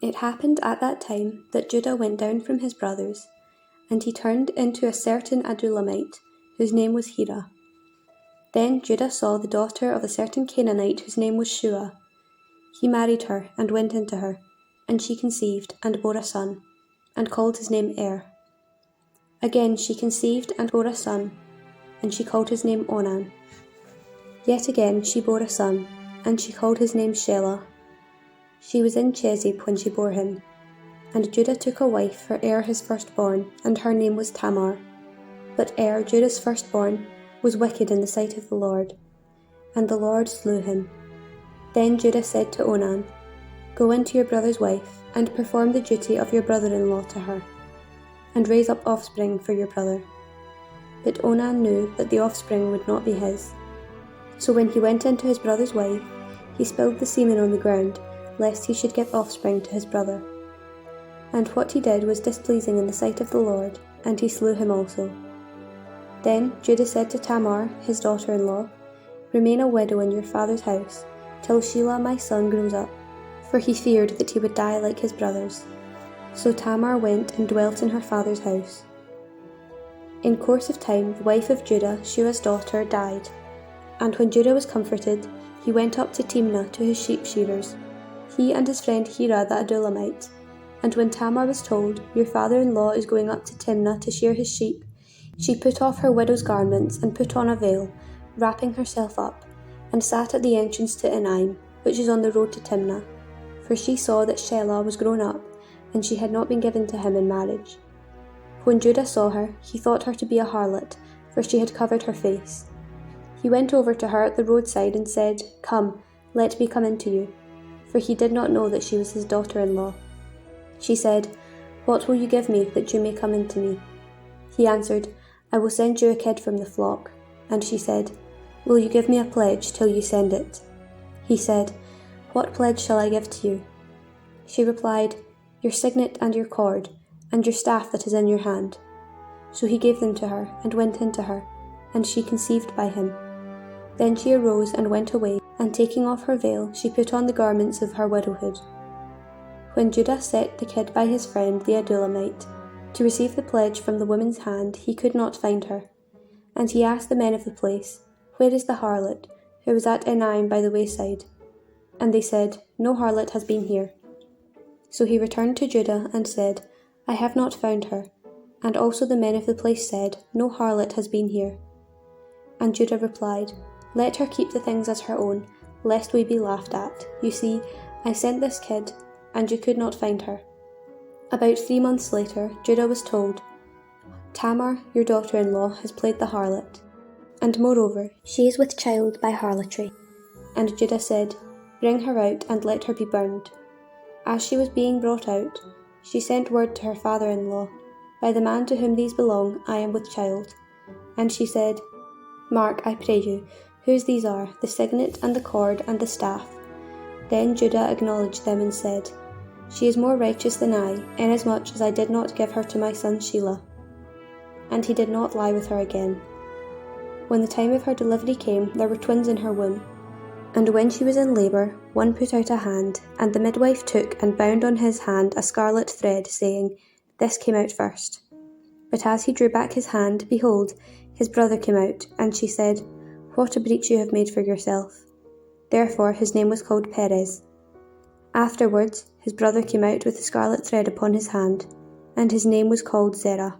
It happened at that time that Judah went down from his brothers, and he turned into a certain Adulamite, whose name was Hira. Then Judah saw the daughter of a certain Canaanite whose name was Shua. He married her and went into her, and she conceived and bore a son, and called his name Again she conceived and bore a son, and she called his name Onan. Yet again she bore a son, and she called his name Shelah. She was in Chezib when she bore him. And Judah took a wife for his firstborn, and her name was Tamar. But Judah's firstborn, was wicked in the sight of the Lord, and the Lord slew him. Then Judah said to Onan, Go into your brother's wife, and perform the duty of your brother-in-law to her, and raise up offspring for your brother. But Onan knew that the offspring would not be his. So when he went into his brother's wife, he spilled the semen on the ground, lest he should give offspring to his brother. And what he did was displeasing in the sight of the Lord, and he slew him also. Then Judah said to Tamar, his daughter-in-law, Remain a widow in your father's house, till Shelah my son grows up, for he feared that he would die like his brothers. So Tamar went and dwelt in her father's house. In course of time the wife of Judah, Shua's daughter, died, and when Judah was comforted, he went up to Timnah to his sheep shearers, he and his friend Hira the Adulamite. And when Tamar was told, Your father-in-law is going up to Timnah to shear his sheep, she put off her widow's garments and put on a veil, wrapping herself up, and sat at the entrance to Enaim, which is on the road to Timnah, for she saw that Shelah was grown up, and she had not been given to him in marriage. When Judah saw her, he thought her to be a harlot, for she had covered her face. He went over to her at the roadside and said, Come, let me come in to you, for he did not know that she was his daughter-in-law. She said, What will you give me that you may come in to me? He answered, I will send you a kid from the flock. And she said, Will you give me a pledge till you send it? He said, What pledge shall I give to you? She replied, Your signet and your cord, and your staff that is in your hand. So he gave them to her, and went into her, and she conceived by him. Then she arose and went away, and taking off her veil, she put on the garments of her widowhood. When Judah set the kid by his friend the Adulamite, to receive the pledge from the woman's hand, he could not find her. And he asked the men of the place, Where is the harlot, who was at Enaim by the wayside? And they said, No harlot has been here. So he returned to Judah and said, I have not found her. And also the men of the place said, No harlot has been here. And Judah replied, Let her keep the things as her own, lest we be laughed at. You see, I sent this kid, and you could not find her. About 3 months later, Judah was told, Tamar, your daughter-in-law, has played the harlot, and moreover, she is with child by harlotry. And Judah said, Bring her out and let her be burned. As she was being brought out, she sent word to her father-in-law, By the man to whom these belong, I am with child. And she said, Mark, I pray you, whose these are, the signet and the cord and the staff. Then Judah acknowledged them and said, She is more righteous than I, inasmuch as I did not give her to my son Shelah. And he did not lie with her again. When the time of her delivery came, there were twins in her womb. And when she was in labour, one put out a hand, and the midwife took and bound on his hand a scarlet thread, saying, This came out first. But as he drew back his hand, behold, his brother came out, and she said, What a breach you have made for yourself. Therefore his name was called Perez. Afterwards his brother came out with the scarlet thread upon his hand, and his name was called Zerah.